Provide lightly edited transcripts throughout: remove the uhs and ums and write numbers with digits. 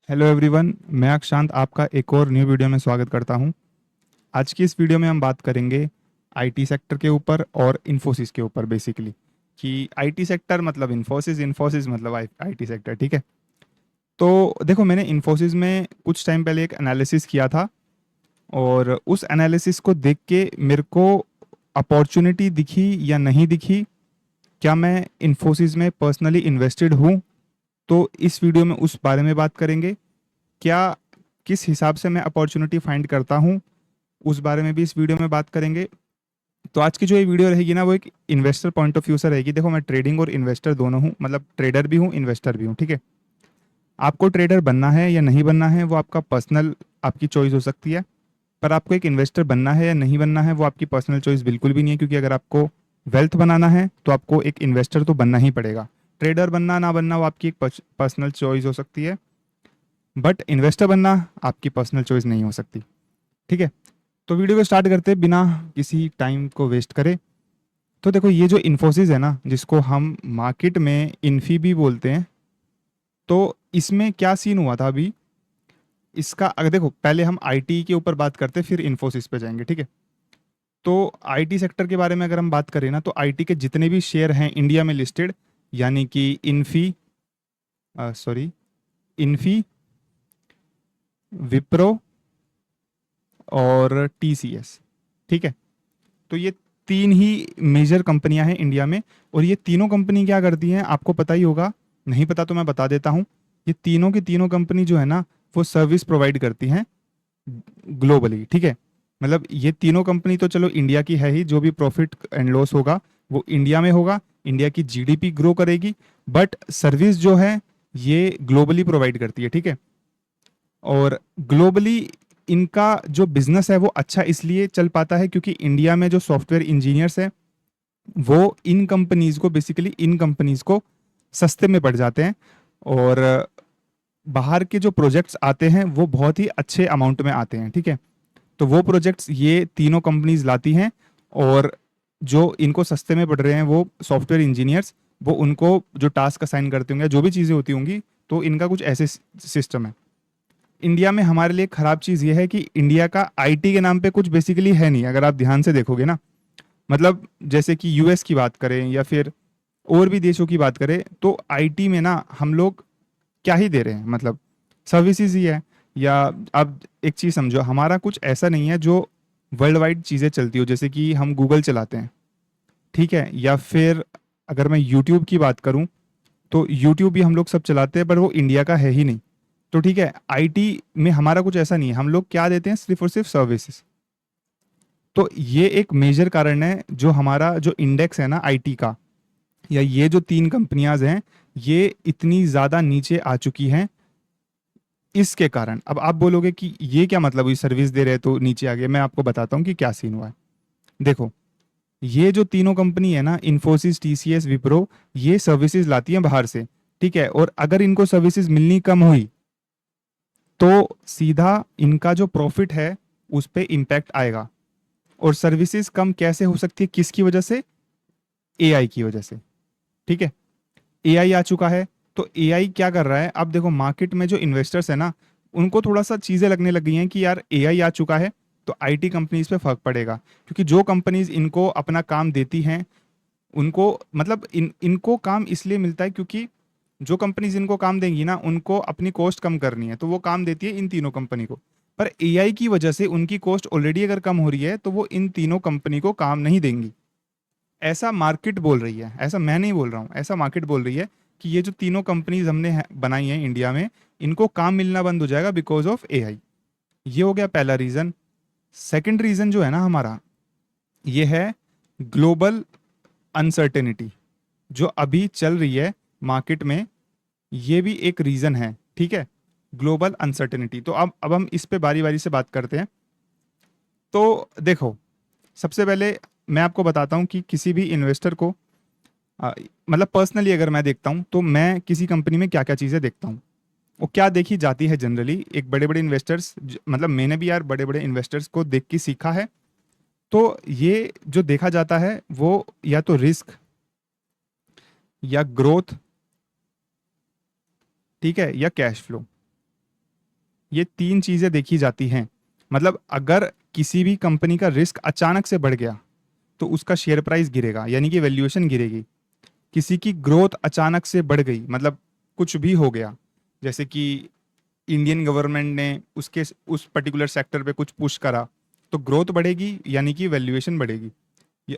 Hello everyone, मैं अक्षांत आपका एक और न्यू वीडियो में स्वागत करता हूं। आज की इस वीडियो में हम बात करेंगे आईटी सेक्टर के ऊपर और इन्फोसिस के ऊपर बेसिकली, कि आईटी सेक्टर मतलब इन्फोसिस, इन्फोसिस मतलब आईटी सेक्टर। ठीक है। तो देखो, मैंने इन्फोसिस में कुछ टाइम पहले एक एनालिसिस किया था और उस एनालिसिस को देख के मेरे को अपॉर्चुनिटी दिखी या नहीं दिखी, क्या मैं इन्फोसिस में पर्सनली इन्वेस्टेड हूँ, तो इस वीडियो में उस बारे में बात करेंगे। क्या किस हिसाब से मैं अपॉर्चुनिटी फाइंड करता हूँ, उस बारे में भी इस वीडियो में बात करेंगे। तो आज की जो ये वीडियो रहेगी ना, वो एक इन्वेस्टर पॉइंट ऑफ व्यू से रहेगी। देखो, मैं ट्रेडिंग और इन्वेस्टर दोनों हूँ, मतलब ट्रेडर भी हूँ, इन्वेस्टर भी हूँ। ठीक है। आपको ट्रेडर बनना है या नहीं बनना है वो आपका पर्सनल, आपकी चॉइस हो सकती है। पर आपको एक इन्वेस्टर बनना है या नहीं बनना है वो आपकी पर्सनल चॉइस बिल्कुल भी नहीं है, क्योंकि अगर आपको वेल्थ बनाना है तो आपको एक इन्वेस्टर तो बनना ही पड़ेगा। ट्रेडर बनना ना बनना वो आपकी एक पर्सनल चॉइस हो सकती है, बट इन्वेस्टर बनना आपकी पर्सनल चॉइस नहीं हो सकती। ठीक है। तो वीडियो को स्टार्ट करते हैं बिना किसी टाइम को वेस्ट करे। तो देखो, ये जो इन्फोसिस है ना, जिसको हम मार्केट में इन्फी भी बोलते हैं, तो इसमें क्या सीन हुआ था अभी इसका। अगर देखो, पहले हम आईटी के ऊपर बात करते हैं, फिर इन्फोसिस पे जाएंगे। ठीक है। तो आईटी सेक्टर के बारे में अगर हम बात करें ना, तो आईटी के जितने भी शेयर हैं इंडिया में लिस्टेड, यानी कि इन्फी, सॉरी, इन्फी, विप्रो और टीसीएस। ठीक है। तो ये तीन ही मेजर कंपनियां हैं इंडिया में। और ये तीनों कंपनी क्या करती हैं आपको पता ही होगा, नहीं पता तो मैं बता देता हूँ। ये तीनों की तीनों कंपनी जो है ना, वो सर्विस प्रोवाइड करती हैं ग्लोबली। ठीक है। मतलब ये तीनों कंपनी तो चलो इंडिया की है ही, जो भी प्रॉफिट एंड लॉस होगा वो इंडिया में होगा, इंडिया की जीडीपी ग्रो करेगी। बट सर्विस जो है ये ग्लोबली प्रोवाइड करती है। ठीक है। और ग्लोबली इनका जो बिजनेस है वो अच्छा इसलिए चल पाता है क्योंकि इंडिया में जो सॉफ्टवेयर इंजीनियर्स हैं वो इन कंपनीज को सस्ते में पड़ जाते हैं। और बाहर के जो प्रोजेक्ट्स आते हैं वो बहुत ही अच्छे अमाउंट में आते हैं। ठीक है। तो वो प्रोजेक्ट्स ये तीनों कंपनीज लाती हैं, और जो इनको सस्ते में पड़ रहे हैं वो सॉफ्टवेयर इंजीनियर्स, वो उनको जो टास्क असाइन करते होंगे, जो भी चीज़ें होती होंगी, तो इनका कुछ ऐसे सिस्टम है। इंडिया में हमारे लिए खराब चीज़ ये है कि इंडिया का आईटी के नाम पे कुछ बेसिकली है नहीं, अगर आप ध्यान से देखोगे ना। मतलब जैसे कि यूएस की बात करें या फिर और भी देशों की बात करें, तो आईटी में ना हम लोग क्या ही दे रहे हैं, मतलब सर्विसेज ही है। या अब एक चीज़ समझो, हमारा कुछ ऐसा नहीं है जो वर्ल्ड वाइड चीज़ें चलती हो, जैसे कि हम गूगल चलाते हैं। ठीक है। या फिर अगर मैं यूट्यूब की बात करूं, तो यूट्यूब भी हम लोग सब चलाते हैं, पर वो इंडिया का है ही नहीं। तो ठीक है, आईटी में हमारा कुछ ऐसा नहीं है, हम लोग क्या देते हैं, सिर्फ और सिर्फ सर्विसेज। तो ये एक मेजर कारण है जो हमारा जो इंडेक्स है ना आईटी का, या ये जो तीन कंपनियां हैं, ये इतनी ज़्यादा नीचे आ चुकी हैं इसके कारण। अब आप बोलोगे कि ये क्या मतलब हुई, सर्विस दे रहे तो नीचे आ गए। मैं आपको बताता हूँ कि क्या सीन हुआ है। देखो, ये जो तीनों कंपनी है ना, इन्फोसिस, टीसीएस, विप्रो, ये सर्विसेज लाती हैं बाहर से। ठीक है। और अगर इनको सर्विसेज मिलनी कम हुई तो सीधा इनका जो प्रॉफिट है उस पे इम्पैक्ट आएगा। और सर्विसेज कम कैसे हो सकती है, किसकी वजह से? एआई की वजह से। ठीक है। एआई आ चुका है, तो एआई क्या कर रहा है, अब देखो मार्केट में जो इन्वेस्टर्स है ना, उनको थोड़ा सा चीजें लगने लग गई हैं कि यार एआई आ चुका है तो आईटी कंपनीज पे फर्क पड़ेगा। क्योंकि जो कंपनीज इनको अपना काम देती हैं, उनको मतलब इनको काम इसलिए मिलता है क्योंकि जो कंपनीज इनको काम देंगी ना, उनको अपनी कॉस्ट कम करनी है, तो वो काम देती है इन तीनों कंपनी को। पर एआई की वजह से उनकी कॉस्ट ऑलरेडी अगर कम हो रही है, तो वो इन तीनों कंपनी को काम नहीं देंगी। ऐसा मार्केट बोल रही है, ऐसा मैं नहीं बोल रहा हूँ, ऐसा मार्केट बोल रही है कि ये जो तीनों कंपनीज हमने बनाई हैं इंडिया में, इनको काम मिलना बंद हो जाएगा बिकॉज ऑफ एआई। ये हो गया पहला रीजन। सेकंड रीजन जो है ना हमारा, ये है ग्लोबल अनसर्टेनिटी जो अभी चल रही है मार्केट में। ये भी एक रीजन है। ठीक है। Global uncertainty. तो अब हम इस पे बारी बारी से बात करते हैं। तो देखो, सबसे पहले मैं आपको बताता हूँ कि किसी भी इन्वेस्टर को, मतलब पर्सनली अगर मैं देखता हूँ तो मैं किसी कंपनी में क्या क्या चीज़ें देखता हूँ, वो क्या देखी जाती है जनरली। एक बड़े बड़े इन्वेस्टर्स, मतलब मैंने भी यार बड़े बड़े इन्वेस्टर्स को देख के सीखा है। तो ये जो देखा जाता है वो या तो रिस्क या ग्रोथ, ठीक है, या कैश फ्लो। ये तीन चीजें देखी जाती हैं। मतलब अगर किसी भी कंपनी का रिस्क अचानक से बढ़ गया तो उसका शेयर प्राइस गिरेगा, यानी कि वैल्यूएशन गिरेगी। किसी की ग्रोथ अचानक से बढ़ गई, मतलब कुछ भी हो गया, जैसे कि इंडियन गवर्नमेंट ने उसके उस पर्टिकुलर सेक्टर पे कुछ पुश करा, तो ग्रोथ बढ़ेगी यानी कि वैल्यूएशन बढ़ेगी। ये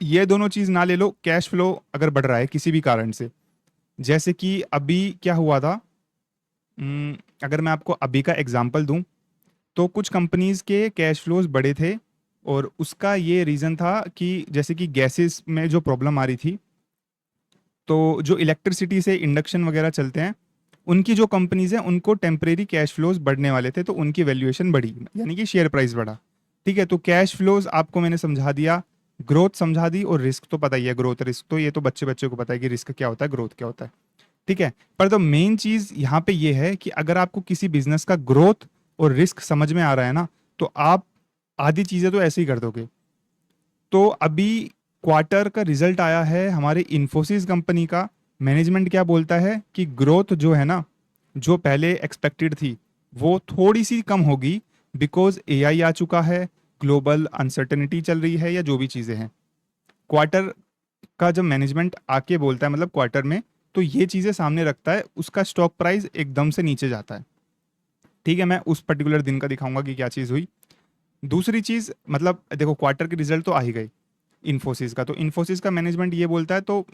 ये दोनों चीज ना ले लो, कैश फ्लो अगर बढ़ रहा है किसी भी कारण से, जैसे कि अभी क्या हुआ था। अगर मैं आपको अभी का एग्जांपल दूं, तो कुछ कंपनीज के कैश फ्लोज बड़े थे, और उसका ये रीज़न था कि जैसे कि गैसेस में जो प्रॉब्लम आ रही थी, तो जो इलेक्ट्रिसिटी से इंडक्शन वगैरह चलते हैं, उनकी जो कंपनीज हैं उनको टेम्परेरी कैश फ्लोज बढ़ने वाले थे, तो उनकी वैल्यूएशन बढ़ी, यानी कि शेयर प्राइस बढ़ा। ठीक है, तो कैश फ्लोज आपको मैंने समझा दिया, ग्रोथ समझा दी, और रिस्क तो पता ही है, ग्रोथ रिस्क तो ये तो बच्चे बच्चे को पता है कि रिस्क क्या होता है, ग्रोथ क्या होता है। ठीक है, पर तो मेन चीज यहाँ पे ये है कि अगर आपको किसी बिजनेस का ग्रोथ और रिस्क समझ में आ रहा है ना, तो आप आधी चीजें तो ऐसे ही कर दोगे। तो अभी क्वार्टर का रिजल्ट आया है हमारे इन्फोसिस कंपनी का। मैनेजमेंट क्या बोलता है कि ग्रोथ जो है ना, जो पहले एक्सपेक्टेड थी, वो थोड़ी सी कम होगी, बिकॉज एआई आ चुका है, ग्लोबल अनसर्टेनिटी चल रही है, या जो भी चीज़ें हैं। क्वार्टर का जब मैनेजमेंट आके बोलता है, मतलब क्वार्टर में, तो ये चीज़ें सामने रखता है, उसका स्टॉक प्राइस एकदम से नीचे जाता है। ठीक है, मैं उस पर्टिकुलर दिन का दिखाऊंगा कि क्या चीज़ हुई। दूसरी चीज़, मतलब देखो क्वार्टर के रिजल्ट तो आ ही गए इन्फोसिस का, तो इन्फोसिस का मैनेजमेंट ये बोलता है, तो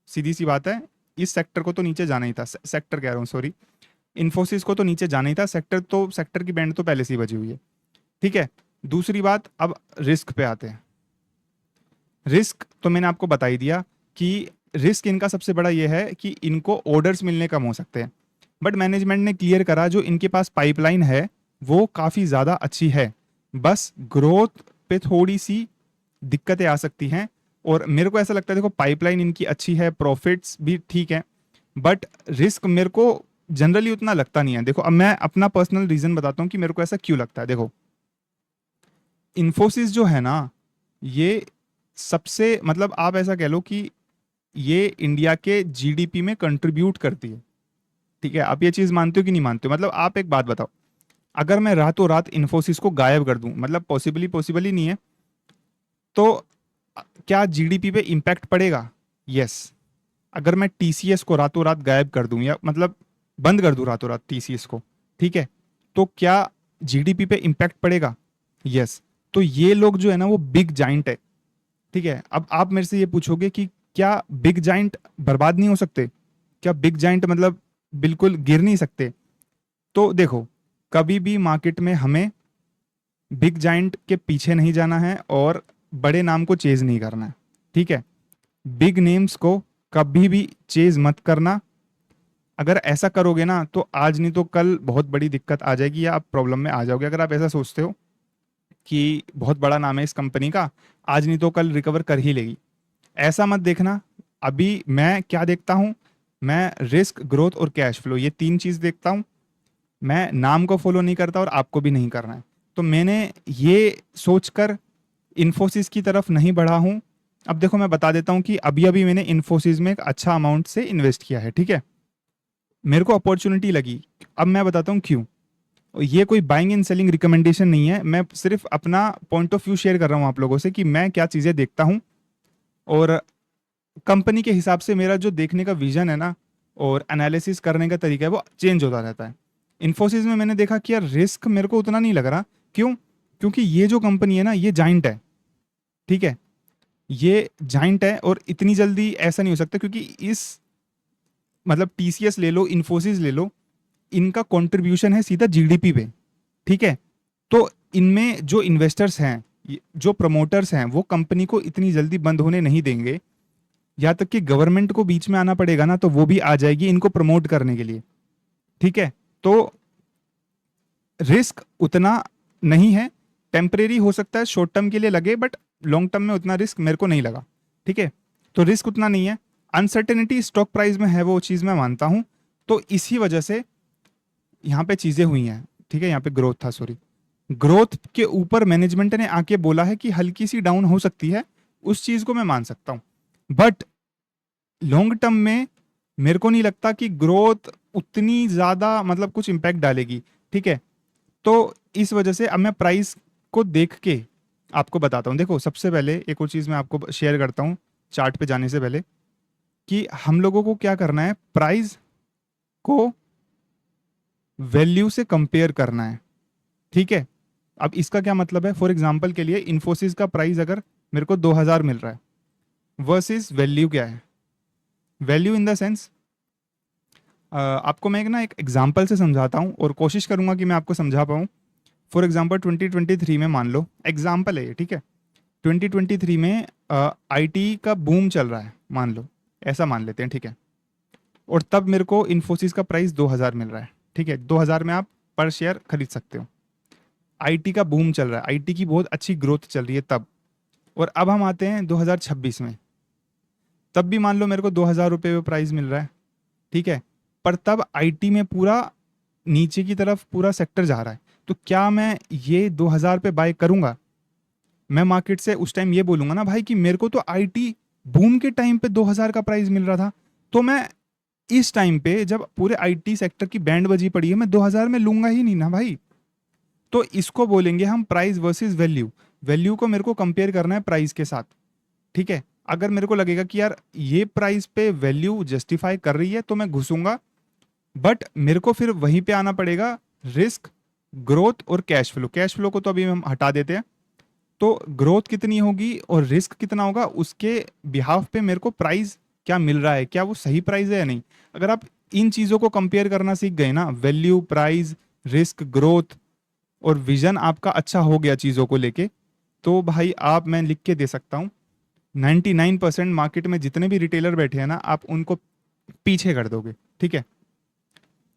सीधी सी बात है, इस सेक्टर को तो नीचे जाना ही था, सेक्टर कह रहा हूँ सॉरी, इन्फोसिस को तो नीचे जाना ही था, सेक्टर की बैंड तो पहले से ही बजी हुई है। ठीक है, दूसरी बात, अब रिस्क पे आते हैं। रिस्क तो मैंने आपको बता ही दिया कि रिस्क इनका सबसे बड़ा ये है कि इनको ऑर्डर्स मिलने कम हो सकते हैं, बट मैनेजमेंट ने क्लियर करा जो इनके पास पाइपलाइन है वो काफ़ी ज़्यादा अच्छी है, बस ग्रोथ पे थोड़ी सी दिक्कतें आ सकती हैं। और मेरे को ऐसा लगता है, देखो पाइपलाइन इनकी अच्छी है, प्रॉफिट्स भी ठीक है, बट रिस्क मेरे को जनरली उतना लगता नहीं है। देखो अब मैं अपना पर्सनल रीजन बताता हूँ कि मेरे को ऐसा क्यों लगता है। देखो इन्फोसिस जो है ना, ये सबसे, मतलब आप ऐसा कह लो कि ये इंडिया के जीडीपी में कंट्रीब्यूट करती है। ठीक है, आप ये चीज मानते हो कि नहीं मानते हो? मतलब आप एक बात बताओ, अगर मैं रातों रात इन्फोसिस को गायब कर दूं, मतलब पॉसिबल ही नहीं है, तो क्या जीडीपी पे इम्पैक्ट पड़ेगा? यस। अगर मैं टीसीएस को रातों रात गायब कर दूं, या मतलब बंद कर दूं रातों रात टीसीएस को, ठीक है, तो क्या जीडीपी पे इम्पैक्ट पड़ेगा? यस। तो ये लोग जो है ना, वो बिग जाइंट है। ठीक है, अब आप मेरे से ये पूछोगे कि क्या बिग जाइंट बर्बाद नहीं हो सकते? क्या बिग जाइंट मतलब बिल्कुल गिर नहीं सकते? तो देखो, कभी भी मार्केट में हमें बिग जाइंट के पीछे नहीं जाना है और बड़े नाम को चेज नहीं करना है। ठीक है, बिग नेम्स को कभी भी चेज मत करना। अगर ऐसा करोगे ना, तो आज नहीं तो कल बहुत बड़ी दिक्कत आ जाएगी, या आप प्रॉब्लम में आ जाओगे। अगर आप ऐसा सोचते हो कि बहुत बड़ा नाम है इस कंपनी का, आज नहीं तो कल रिकवर कर ही लेगी, ऐसा मत देखना। अभी मैं क्या देखता हूँ, मैं रिस्क, ग्रोथ और कैश फ्लो, ये तीन चीज देखता हूँ। मैं नाम को फॉलो नहीं करता, और आपको भी नहीं करना है। तो मैंने ये सोचकर इन्फोसिस की तरफ नहीं बढ़ा हूँ। अब देखो मैं बता देता हूँ कि अभी अभी मैंने इन्फोसिस में एक अच्छा अमाउंट से इन्वेस्ट किया है। ठीक है, मेरे को अपॉर्चुनिटी लगी। अब मैं बताता हूँ क्यों। ये कोई बाइंग एंड सेलिंग रिकमेंडेशन नहीं है, मैं सिर्फ अपना पॉइंट ऑफ व्यू शेयर कर रहा हूँ आप लोगों से कि मैं क्या चीज़ें देखता हूँ, और कंपनी के हिसाब से मेरा जो देखने का विजन है ना, और एनालिसिस करने का तरीका है, वो चेंज होता रहता है। इन्फोसिस में मैंने देखा कि यार रिस्क मेरे को उतना नहीं लग रहा। क्यों? क्योंकि ये जो कंपनी है ना, ये जाइंट है। ठीक है, ये जाइंट है, और इतनी जल्दी ऐसा नहीं हो सकता, क्योंकि इस, मतलब टीसीएस ले लो, इन्फोसिस ले लो, इनका कंट्रीब्यूशन है सीधा जीडीपी पे। ठीक है, तो इनमें जो इन्वेस्टर्स हैं, जो प्रमोटर्स हैं, वो कंपनी को इतनी जल्दी बंद होने नहीं देंगे। यहाँ तक कि गवर्नमेंट को बीच में आना पड़ेगा ना, तो वो भी आ जाएगी इनको प्रमोट करने के लिए। ठीक है, तो रिस्क उतना नहीं है, टेम्परेरी हो सकता है, शॉर्ट टर्म के लिए लगे, बट लॉन्ग टर्म में उतना रिस्क मेरे को नहीं लगा। ठीक है, तो रिस्क उतना नहीं है। अनसर्टेनिटी स्टॉक प्राइस में है, वो चीज़ मैं मानता हूँ। तो इसी वजह से यहाँ पे चीज़ें हुई हैं। ठीक है, यहाँ पे ग्रोथ था, सॉरी, ग्रोथ के ऊपर मैनेजमेंट ने आके बोला है कि हल्की सी डाउन हो सकती है, उस चीज़ को मैं मान सकता हूँ। बट लॉन्ग टर्म में मेरे को नहीं लगता कि ग्रोथ उतनी ज़्यादा मतलब कुछ इम्पैक्ट डालेगी। ठीक है, तो इस वजह से अब मैं प्राइस को देख के आपको बताता हूँ। देखो सबसे पहले एक और चीज़ मैं आपको शेयर करता हूँ चार्ट पे जाने से पहले, कि हम लोगों को क्या करना है, प्राइस को वैल्यू से कंपेयर करना है। ठीक है, अब इसका क्या मतलब है, फॉर एग्जांपल के लिए इन्फोसिस का प्राइस अगर मेरे को 2000 मिल रहा है, वर्सेस वैल्यू क्या है, वैल्यू इन द सेंस, आपको मैं एक एग्जांपल से समझाता हूँ और कोशिश करूंगा कि मैं आपको समझा पाऊँ। फॉर एग्जांपल 2023 में मान लो, एग्जांपल है ये, ठीक है, 2023 में आईटी का बूम चल रहा है, मान लो, ऐसा मान लेते हैं, ठीक है, और तब मेरे को इन्फोसिस का प्राइस 2000 मिल रहा है। ठीक है, 2000 में आप पर शेयर खरीद सकते हो। आईटी का बूम चल रहा है, आईटी की बहुत अच्छी ग्रोथ चल रही है तब। और अब हम आते हैं 2026 में, तब भी मान लो मेरे को 2000 रुपये में प्राइस मिल रहा है। ठीक है, पर तब आईटी में पूरा नीचे की तरफ पूरा सेक्टर जा रहा है। तो क्या मैं ये 2000 पे बाय करूंगा? मैं मार्केट से उस टाइम ये बोलूंगा ना भाई कि मेरे को तो आईटी बूम के टाइम पे 2000 का प्राइस मिल रहा था, तो मैं इस टाइम पे जब पूरे आईटी सेक्टर की बैंड बजी पड़ी है, मैं 2000 में लूंगा ही नहीं ना भाई। तो इसको बोलेंगे हम प्राइस वर्सेस वैल्यू। वैल्यू को मेरे को कंपेयर करना है प्राइस के साथ। ठीक है, अगर मेरे को लगेगा कि यार ये प्राइस पे वैल्यू जस्टिफाई कर रही है तो मैं घुसूंगा, बट मेरे को फिर वहीं पे आना पड़ेगा रिस्क, ग्रोथ और कैश फ्लो। कैश फ्लो को तो अभी हम हटा देते हैं। तो ग्रोथ कितनी होगी और रिस्क कितना होगा, उसके बिहाफ पे मेरे को प्राइस क्या मिल रहा है, क्या वो सही प्राइस है या नहीं। अगर आप इन चीज़ों को कंपेयर करना सीख गए ना, वैल्यू, प्राइस, रिस्क, ग्रोथ, और विजन आपका अच्छा हो गया चीज़ों को लेके, तो भाई आप, मैं लिख के दे सकता हूँ, 99% मार्केट में जितने भी रिटेलर बैठे हैं ना, आप उनको पीछे कर दोगे। ठीक है,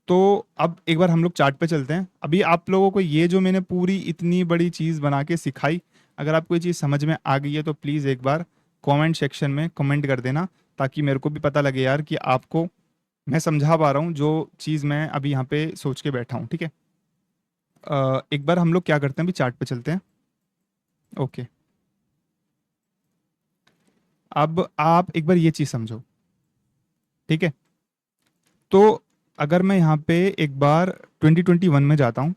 तो अब एक बार हम लोग चार्ट पे चलते हैं। अभी आप लोगों को ये जो मैंने पूरी इतनी बड़ी चीज़ बना के सिखाई, अगर आपको ये चीज़ समझ में आ गई है तो प्लीज़ एक बार कमेंट सेक्शन में कमेंट कर देना, ताकि मेरे को भी पता लगे यार कि आपको मैं समझा पा रहा हूँ जो चीज़ मैं अभी यहाँ पे सोच के बैठा हूँ। ठीक है, एक बार हम लोग क्या करते हैं, अभी चार्ट पे चलते हैं। ओके, अब आप एक बार ये चीज़ समझो। ठीक है, तो अगर मैं यहाँ पे एक बार 2021 में जाता हूँ,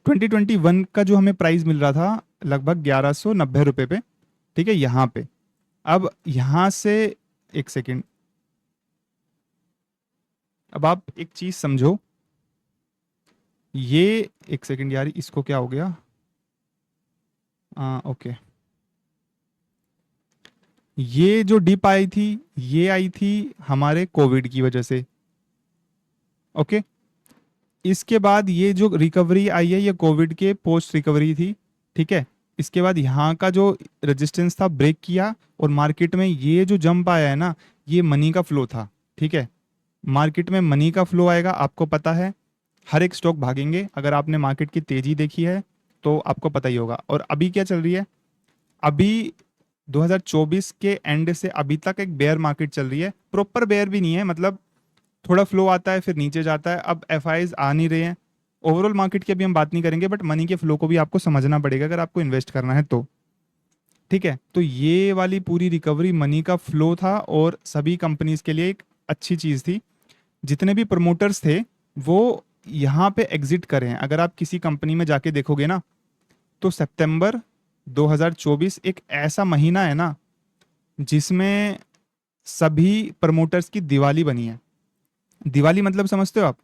2021 का जो हमें प्राइस मिल रहा था लगभग 1190 रुपये पे। ठीक है, यहाँ पे, अब यहाँ से, एक सेकेंड, अब आप एक चीज़ समझो, ये, एक सेकेंड यार, इसको क्या हो गया, ओके, ये जो डिप आई थी, ये आई थी हमारे कोविड की वजह से। ओके, इसके बाद ये जो रिकवरी आई है, ये कोविड के पोस्ट रिकवरी थी। ठीक है, इसके बाद यहाँ का जो रेजिस्टेंस था ब्रेक किया, और मार्केट में ये जो जंप आया है ना, ये मनी का फ्लो था। ठीक है, मार्केट में मनी का फ्लो आएगा, आपको पता है, हर एक स्टॉक भागेंगे। अगर आपने मार्केट की तेजी देखी है तो आपको पता ही होगा। और अभी क्या चल रही है, अभी 2024 के एंड से अभी तक एक बेयर मार्केट चल रही है। प्रॉपर बेयर भी नहीं है, मतलब थोड़ा फ्लो आता है फिर नीचे जाता है। अब एफ आ नहीं रहे हैं। ओवरऑल मार्केट की अभी हम बात नहीं करेंगे, बट मनी के फ्लो को भी आपको समझना पड़ेगा अगर आपको इन्वेस्ट करना है तो। ठीक है, तो ये वाली पूरी रिकवरी मनी का फ्लो था, और सभी कंपनीज के लिए एक अच्छी चीज़ थी। जितने भी प्रमोटर्स थे वो यहाँ पे एग्जिट करे हैं। अगर आप किसी कंपनी में जाके देखोगे ना, तो सितंबर 2024 एक ऐसा महीना है ना जिसमें सभी प्रमोटर्स की दिवाली बनी है। दिवाली मतलब समझते हो आप?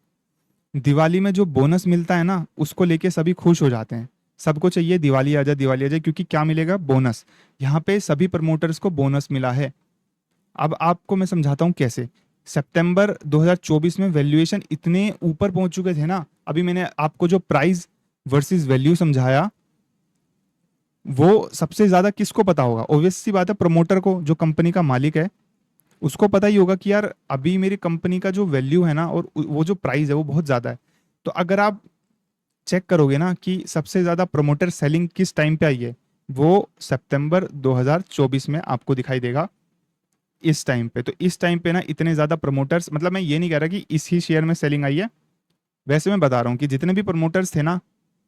दिवाली में जो बोनस मिलता है ना, उसको लेके सभी खुश हो जाते हैं। सबको चाहिए दिवाली आ जाए, दिवाली आ जाए, क्योंकि क्या मिलेगा, बोनस। यहाँ पे सभी प्रमोटर्स को बोनस मिला है। अब आपको मैं समझाता हूँ कैसे। सितंबर 2024 में वैल्यूएशन इतने ऊपर पहुंच चुके थे ना, अभी मैंने आपको जो प्राइस वर्सेस वैल्यू समझाया, वो सबसे ज्यादा किसको पता होगा? ऑब्वियस सी बात है, प्रमोटर को, जो कंपनी का मालिक है, उसको पता ही होगा कि यार अभी मेरी कंपनी का जो वैल्यू है ना, और वो जो प्राइस है वो बहुत ज्यादा है। तो अगर आप चेक करोगे ना कि सबसे ज्यादा प्रमोटर सेलिंग किस टाइम पे आई है, वो सितंबर 2024 में आपको दिखाई देगा, इस टाइम पे। तो इस टाइम पे ना इतने ज्यादा प्रमोटर्स, मतलब मैं ये नहीं कह रहा कि इस ही शेयर में सेलिंग आई है, वैसे मैं बता रहा हूँ कि जितने भी प्रमोटर्स थे ना,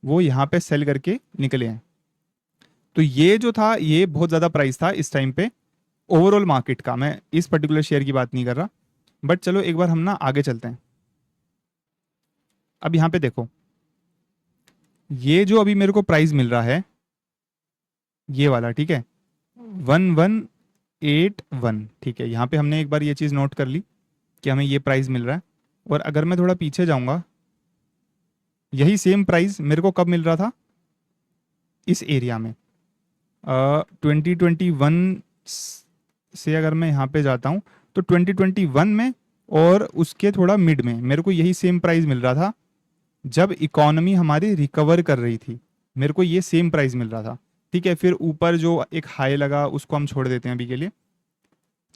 वो यहाँ पे सेल करके निकले हैं। तो ये जो था, ये बहुत ज्यादा प्राइस था इस टाइम पे, ओवरऑल मार्केट का, मैं इस पर्टिकुलर शेयर की बात नहीं कर रहा। बट चलो एक बार हम ना आगे चलते हैं। अब यहाँ पे देखो, ये जो अभी मेरे को प्राइस मिल रहा है ये वाला, ठीक है, 1181, ठीक है, यहाँ पे हमने एक बार ये चीज़ नोट कर ली कि हमें ये प्राइस मिल रहा है। और अगर मैं थोड़ा पीछे जाऊंगा, यही सेम प्राइस मेरे को कब मिल रहा था, इस एरिया में 2021 से अगर मैं यहाँ पे जाता हूँ तो 2021 में और उसके थोड़ा मिड में मेरे को यही सेम प्राइस मिल रहा था जब इकोनॉमी हमारी रिकवर कर रही थी। मेरे को ये सेम प्राइस मिल रहा था, ठीक है। फिर ऊपर जो एक हाई लगा उसको हम छोड़ देते हैं अभी के लिए।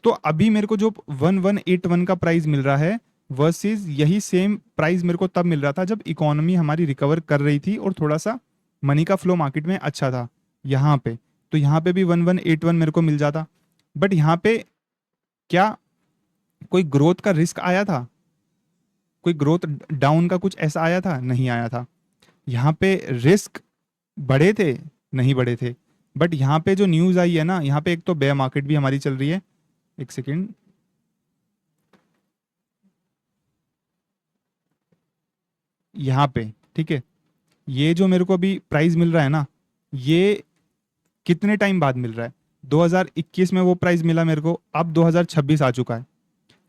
तो अभी मेरे को जो 1181 का प्राइस मिल रहा है वर्सेस यही सेम प्राइस मेरे को तब मिल रहा था जब इकोनॉमी हमारी रिकवर कर रही थी और थोड़ा सा मनी का फ्लो मार्केट में अच्छा था यहाँ पे। तो यहाँ पे भी 1181 मेरे को मिल जाता। बट यहाँ पे क्या कोई ग्रोथ का रिस्क आया था, कोई ग्रोथ डाउन का कुछ ऐसा आया था? नहीं आया था। यहाँ पे रिस्क बढ़े थे? नहीं बढ़े थे। बट यहाँ पे जो न्यूज़ आई है ना, यहाँ पे एक तो बेयर मार्केट भी हमारी चल रही है। एक सेकेंड, यहाँ पे, ठीक है, ये जो मेरे को अभी प्राइस मिल रहा है ना, ये कितने टाइम बाद मिल रहा है? 2021 में वो प्राइस मिला मेरे को, अब 2026 आ चुका है।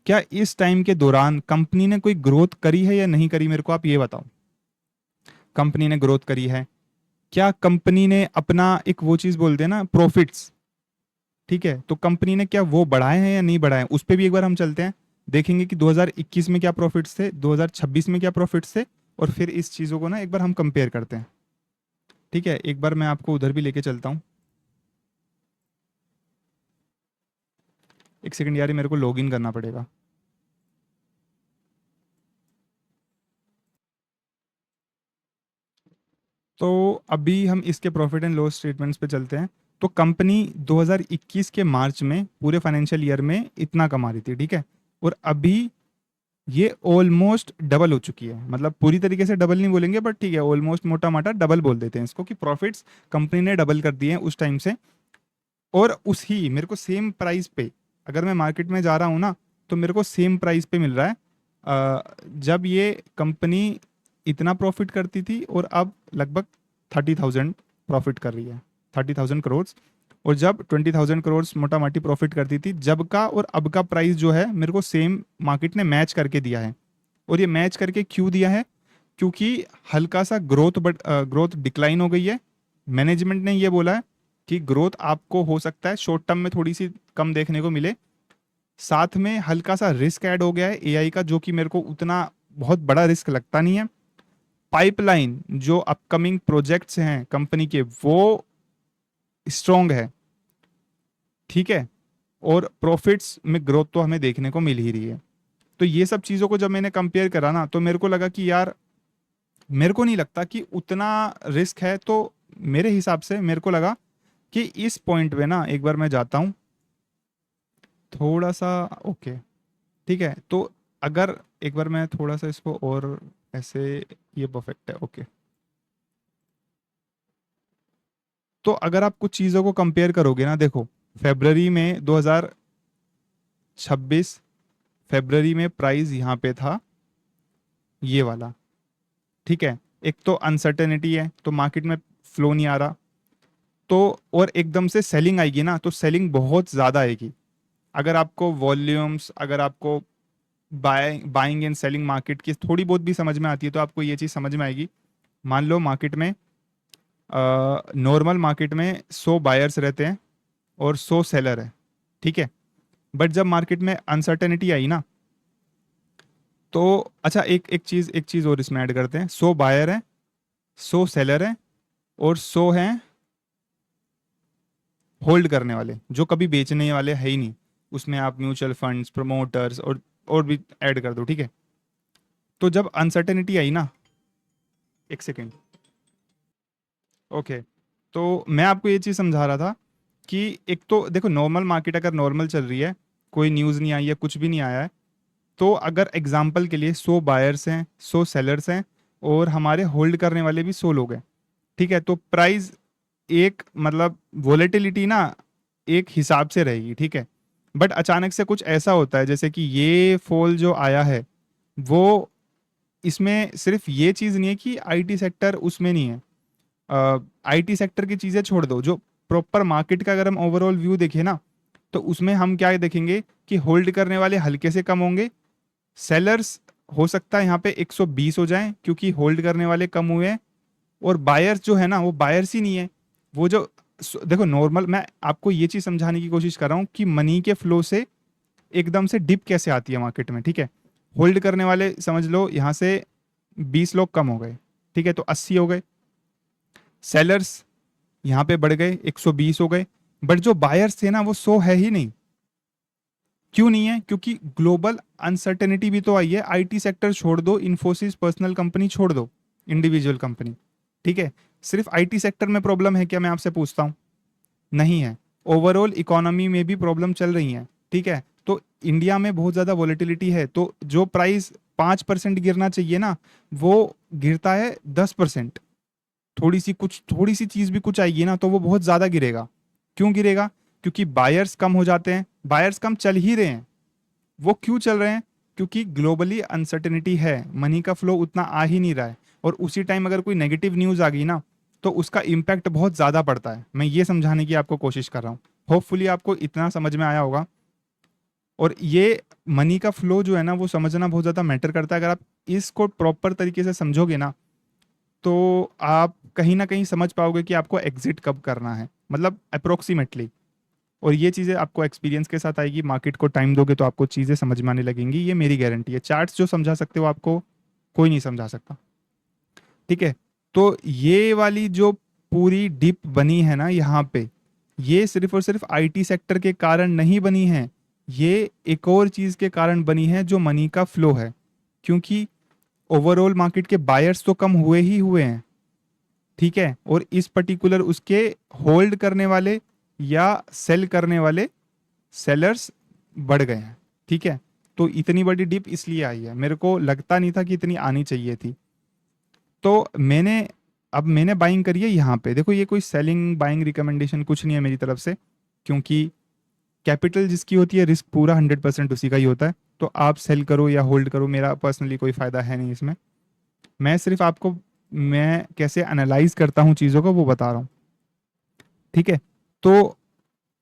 क्या इस टाइम के दौरान कंपनी ने कोई ग्रोथ करी है या नहीं करी, मेरे को आप ये बताओ। कंपनी ने ग्रोथ करी है क्या? कंपनी ने अपना एक वो चीज़ बोलते हैं ना, प्रॉफिट्स, ठीक है, तो कंपनी ने क्या वो बढ़ाए हैं या नहीं बढ़ाए? उस पर भी एक बार हम चलते हैं, देखेंगे कि 2021 में क्या प्रॉफिट्स थे, 2026 में क्या प्रॉफिट्स थे, और फिर इस चीज़ों को ना एक बार हम कंपेयर करते हैं। ठीक है, एक बार मैं आपको उधर भी लेके चलता हूँ। एक सेकंड यार, ये मेरे को लॉग इन करना पड़ेगा। तो अभी हम इसके प्रॉफिट एंड लॉस स्टेटमेंट्स पे चलते हैं। तो कंपनी 2021 के मार्च में पूरे फाइनेंशियल ईयर में इतना कमा रही थी, ठीक है, और अभी ये ऑलमोस्ट डबल हो चुकी है। मतलब पूरी तरीके से डबल नहीं बोलेंगे, बट ठीक है, ऑलमोस्ट मोटा माटा डबल बोल देते हैं इसको, कि प्रॉफिट्स कंपनी ने डबल कर दिए हैं उस टाइम से। और उसी मेरे को सेम प्राइस पे, अगर मैं मार्केट में जा रहा हूँ ना, तो मेरे को सेम प्राइस पे मिल रहा है जब ये कंपनी इतना प्रॉफिट करती थी, और अब लगभग 30,000 प्रॉफिट कर रही है, 30,000 करोड़। और जब 20,000 करोड़ मोटा माटी प्रॉफिट करती थी, जब का और अब का प्राइस जो है मेरे को सेम मार्केट ने मैच करके दिया है। और ये मैच करके क्यों दिया है? क्योंकि हल्का सा ग्रोथ डिक्लाइन हो गई है। मैनेजमेंट ने ये बोला है कि ग्रोथ आपको हो सकता है शॉर्ट टर्म में थोड़ी सी कम देखने को मिले, साथ में हल्का सा रिस्क ऐड हो गया है एआई का, जो कि मेरे को उतना बहुत बड़ा रिस्क लगता नहीं है। पाइपलाइन जो अपकमिंग प्रोजेक्ट्स हैं कंपनी के, वो स्ट्रॉन्ग है, ठीक है, और प्रॉफिट्स में ग्रोथ तो हमें देखने को मिल ही रही है। तो ये सब चीज़ों को जब मैंने कंपेयर करा ना, तो मेरे को लगा कि यार, मेरे को नहीं लगता कि उतना रिस्क है। तो मेरे हिसाब से मेरे को लगा कि इस पॉइंट पे ना, एक बार मैं जाता हूँ थोड़ा सा, ओके, ठीक है, तो अगर एक बार मैं थोड़ा सा इसको और ऐसे, ये परफेक्ट है, ओके। तो अगर आप कुछ चीज़ों को कंपेयर करोगे ना, देखो, फेब्रवरी में 2026 फेब्रवरी में प्राइस यहाँ पे था ये वाला, ठीक है। एक तो अनसर्टेनिटी है, तो मार्केट में फ्लो नहीं आ रहा, तो और एकदम से सेलिंग आएगी ना, तो सेलिंग बहुत ज़्यादा आएगी। अगर आपको वॉल्यूम्स, अगर आपको बाइंग एंड सेलिंग मार्केट की थोड़ी बहुत भी समझ में आती है, तो आपको ये चीज़ समझ में आएगी। मान लो मार्केट में, नॉर्मल मार्केट में 100 बायर्स रहते हैं और 100 सेलर है, ठीक है। बट जब मार्केट में अनसर्टेनिटी आई ना, तो अच्छा, एक चीज़ और इसमें ऐड करते हैं। 100 बायर हैं, 100 सेलर हैं, और 100 हैं होल्ड करने वाले, जो कभी बेचने वाले है ही नहीं। उसमें आप म्यूचुअल फंड्स, प्रमोटर्स और भी ऐड कर दो, ठीक है। तो जब अनसर्टेनिटी आई ना, एक सेकेंड, ओके, तो मैं आपको ये चीज़ समझा रहा था कि एक तो देखो, नॉर्मल मार्केट अगर नॉर्मल चल रही है, कोई न्यूज़ नहीं आई है, कुछ भी नहीं आया है, तो अगर एग्जाम्पल के लिए 100 बायर्स हैं, 100 सेलर्स हैं, और हमारे होल्ड करने वाले भी 100 लोग हैं, ठीक है, तो प्राइस एक मतलब वोलेटिलिटी ना एक हिसाब से रहेगी, ठीक है। बट अचानक से कुछ ऐसा होता है जैसे कि ये फॉल जो आया है वो, इसमें सिर्फ ये चीज़ नहीं है कि आईटी सेक्टर उसमें नहीं है। आईटी सेक्टर की चीज़ें छोड़ दो, जो प्रॉपर मार्केट का अगर हम ओवरऑल व्यू देखें ना, तो उसमें हम क्या देखेंगे कि होल्ड करने वाले हल्के से कम होंगे। सेलर्स हो सकता है यहाँ पे 120 हो जाएं क्योंकि होल्ड करने वाले कम हुए हैं। और बायर्स जो है ना, वो बायर्स ही नहीं है। वो जो देखो नॉर्मल, मैं आपको ये चीज़ समझाने की कोशिश कर रहा हूँ कि मनी के फ्लो से एकदम से डिप कैसे आती है मार्केट में, ठीक है। होल्ड करने वाले समझ लो यहाँ से 20 लोग कम हो गए, ठीक है, तो 80 हो गए। सेलर्स यहाँ पे बढ़ गए, 120 हो गए। बट जो बायर्स थे ना, वो 100 है ही नहीं। क्यों नहीं है? क्योंकि ग्लोबल अनसर्टेनिटी भी तो आई है। आईटी सेक्टर छोड़ दो, इन्फोसिस पर्सनल कंपनी छोड़ दो, इंडिविजुअल कंपनी, ठीक है। सिर्फ आईटी सेक्टर में प्रॉब्लम है क्या, मैं आपसे पूछता हूँ? नहीं है। ओवरऑल इकोनॉमी में भी प्रॉब्लम चल रही है, ठीक है। तो इंडिया में बहुत ज़्यादा वॉलेटिलिटी है, तो जो प्राइस 5% गिरना चाहिए ना, वो गिरता है 10%। थोड़ी सी चीज़ भी कुछ आएगी ना, तो वो बहुत ज़्यादा गिरेगा। क्यों गिरेगा? क्योंकि बायर्स कम हो जाते हैं। बायर्स कम चल ही रहे हैं। वो क्यों चल रहे हैं? क्योंकि ग्लोबली अनसर्टेनिटी है, मनी का फ्लो उतना आ ही नहीं रहा है। और उसी टाइम अगर कोई नेगेटिव न्यूज़ आ गई ना, तो उसका इम्पैक्ट बहुत ज़्यादा पड़ता है। मैं ये समझाने की आपको कोशिश कर रहा हूँ। होपफुली आपको इतना समझ में आया होगा। और ये मनी का फ्लो जो है ना, वो समझना बहुत ज़्यादा मैटर करता है। अगर आप इसको प्रॉपर तरीके से समझोगे ना, तो आप कहीं ना कहीं समझ पाओगे कि आपको एग्जिट कब करना है, मतलब अप्रोक्सीमेटली। और ये चीज़ें आपको एक्सपीरियंस के साथ आएगी। मार्केट को टाइम दोगे तो आपको चीज़ें समझ में आने लगेंगी, ये मेरी गारंटी है। चार्ट्स जो समझा सकते हो आपको कोई नहीं समझा सकता, ठीक है। तो ये वाली जो पूरी डिप बनी है ना यहाँ पे, ये सिर्फ और सिर्फ आईटी सेक्टर के कारण नहीं बनी है। ये एक और चीज़ के कारण बनी है, जो मनी का फ्लो है। क्योंकि ओवरऑल मार्केट के बायर्स तो कम हुए ही हुए हैं, ठीक है। और इस पर्टिकुलर उसके होल्ड करने वाले या सेल करने वाले सेलर्स बढ़ गए हैं, ठीक है। तो इतनी बड़ी डिप इसलिए आई है। मेरे को लगता नहीं था कि इतनी आनी चाहिए थी। तो मैंने बाइंग करी है यहाँ पे। देखो, ये कोई सेलिंग बाइंग रिकमेंडेशन कुछ नहीं है मेरी तरफ से, क्योंकि कैपिटल जिसकी होती है, रिस्क पूरा 100% उसी का ही होता है। तो आप सेल करो या होल्ड करो, मेरा पर्सनली कोई फ़ायदा है नहीं इसमें। मैं सिर्फ आपको, मैं कैसे एनालाइज करता हूँ चीज़ों को, वो बता रहा हूँ, ठीक है। तो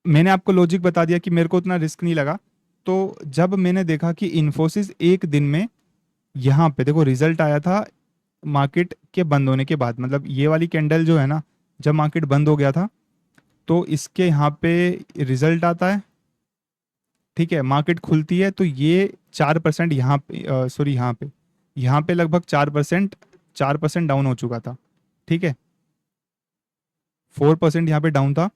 मैंने आपको लॉजिक बता दिया कि मेरे को उतना रिस्क नहीं लगा। तो जब मैंने देखा कि इन्फोसिस एक दिन में, यहाँ पे देखो रिजल्ट आया था मार्केट के बंद होने के बाद, मतलब ये वाली कैंडल जो है ना, जब मार्केट बंद हो गया था, तो इसके यहाँ पे रिजल्ट आता है, ठीक है। मार्केट खुलती है तो ये 4% यहाँ पे, सॉरी यहाँ पे लगभग 4% डाउन हो चुका था, ठीक है। 4% यहाँ पे डाउन था।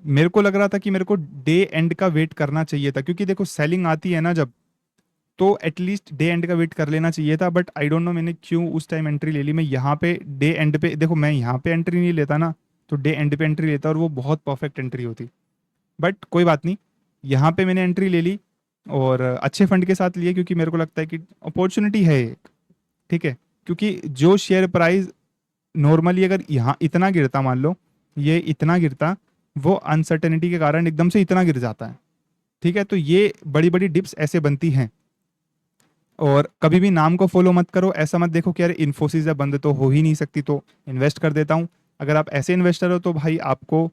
मेरे को लग रहा था कि मेरे को डे एंड का वेट करना चाहिए था, क्योंकि देखो सेलिंग आती है ना जब, तो एटलीस्ट डे एंड का वेट कर लेना चाहिए था। बट आई डोंट नो मैंने क्यों उस टाइम एंट्री ले ली। मैं यहाँ पे डे एंड पे, देखो मैं यहाँ पे एंट्री नहीं लेता ना, तो डे एंड पे एंट्री लेता और वो बहुत परफेक्ट एंट्री होती। बट कोई बात नहीं, यहाँ पे मैंने एंट्री ले ली और अच्छे फंड के साथ लिए, क्योंकि मेरे को लगता है कि अपॉर्चुनिटी है एक, ठीक है। क्योंकि जो शेयर प्राइस नॉर्मली अगर यहाँ इतना गिरता, मान लो ये इतना गिरता, वो अनसर्टेनिटी के कारण एकदम से इतना गिर जाता है, ठीक है। तो ये बड़ी बड़ी डिप्स ऐसे बनती हैं। और कभी भी नाम को फॉलो मत करो। ऐसा मत देखो कि यार इन्फोसिस है, बंद तो हो ही नहीं सकती, तो इन्वेस्ट कर देता हूँ। अगर आप ऐसे इन्वेस्टर हो तो भाई आपको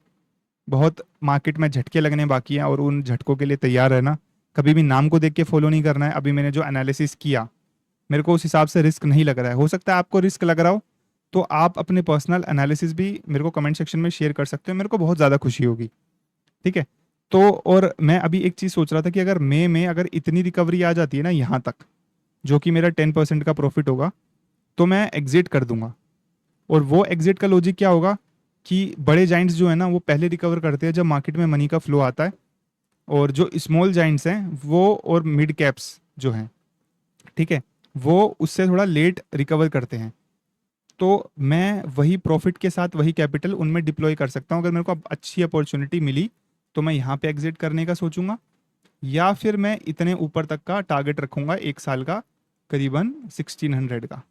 बहुत मार्केट में झटके लगने बाकी हैं, और उन झटकों के लिए तैयार रहना। कभी भी नाम को देख के फॉलो नहीं करना है। अभी मैंने जो एनालिसिस किया, मेरे को उस हिसाब से रिस्क नहीं लग रहा है। हो सकता है आपको रिस्क लग रहा हो, तो आप अपने पर्सनल एनालिसिस भी मेरे को कमेंट सेक्शन में शेयर कर सकते हो, मेरे को बहुत ज़्यादा खुशी होगी, ठीक है। तो और मैं अभी एक चीज़ सोच रहा था कि अगर मई में अगर इतनी रिकवरी आ जाती है ना यहाँ तक, जो कि मेरा 10% का प्रॉफिट होगा, तो मैं एग्जिट कर दूंगा। और वो एग्जिट का लॉजिक क्या होगा कि बड़े जाइंट्स जो है ना, वो पहले रिकवर करते हैं जब मार्केट में मनी का फ्लो आता है। और जो स्मॉल जाइंट्स हैं वो, और मिड कैप्स जो हैं, ठीक है, वो उससे थोड़ा लेट रिकवर करते हैं। तो मैं वही प्रॉफिट के साथ वही कैपिटल उनमें डिप्लॉय कर सकता हूँ। अगर मेरे को अब अच्छी अपॉर्चुनिटी मिली, तो मैं यहाँ पे एग्जिट करने का सोचूंगा, या फिर मैं इतने ऊपर तक का टारगेट रखूंगा एक साल का, करीबन 1600 का।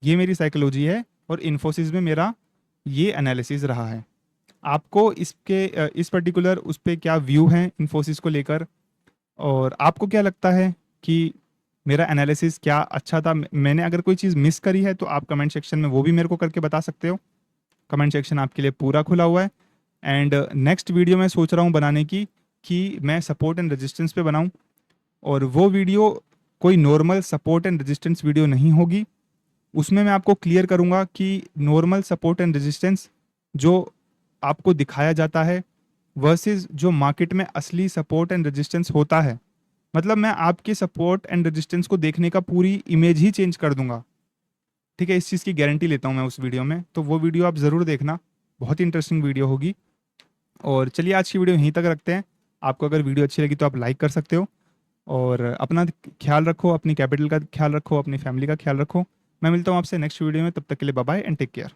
ये मेरी साइकोलॉजी है, और इन्फोसिस में मेरा ये एनालिसिस रहा है। आपको इस पर्टिकुलर उस पे क्या व्यू है इन्फोसिस को लेकर, और आपको क्या लगता है कि मेरा एनालिसिस क्या अच्छा था? मैंने अगर कोई चीज़ मिस करी है तो आप कमेंट सेक्शन में वो भी मेरे को करके बता सकते हो। कमेंट सेक्शन आपके लिए पूरा खुला हुआ है। एंड नेक्स्ट वीडियो मैं सोच रहा हूँ बनाने की कि मैं सपोर्ट एंड रेजिस्टेंस पे बनाऊँ, और वो वीडियो कोई normal support and resistance video नहीं होगी। उसमें मैं आपको क्लियर करूंगा कि नॉर्मल सपोर्ट एंड रेजिस्टेंस जो आपको दिखाया जाता है वर्सेस जो मार्केट में असली सपोर्ट एंड रेजिस्टेंस होता है। मतलब मैं आपके सपोर्ट एंड रेजिस्टेंस को देखने का पूरी इमेज ही चेंज कर दूंगा। ठीक है, इस चीज़ की गारंटी लेता हूँ मैं उस वीडियो में, तो वो वीडियो आप ज़रूर देखना, बहुत ही इंटरेस्टिंग वीडियो होगी। और चलिए आज की वीडियो यहीं तक रखते हैं। आपको अगर वीडियो अच्छी लगी तो आप लाइक कर सकते हो, और अपना ख्याल रखो, अपनी कैपिटल का ख्याल रखो, अपनी फैमिली का ख्याल रखो। मैं मिलता हूँ आपसे नेक्स्ट वीडियो में, तब तक के लिए bye bye and take care.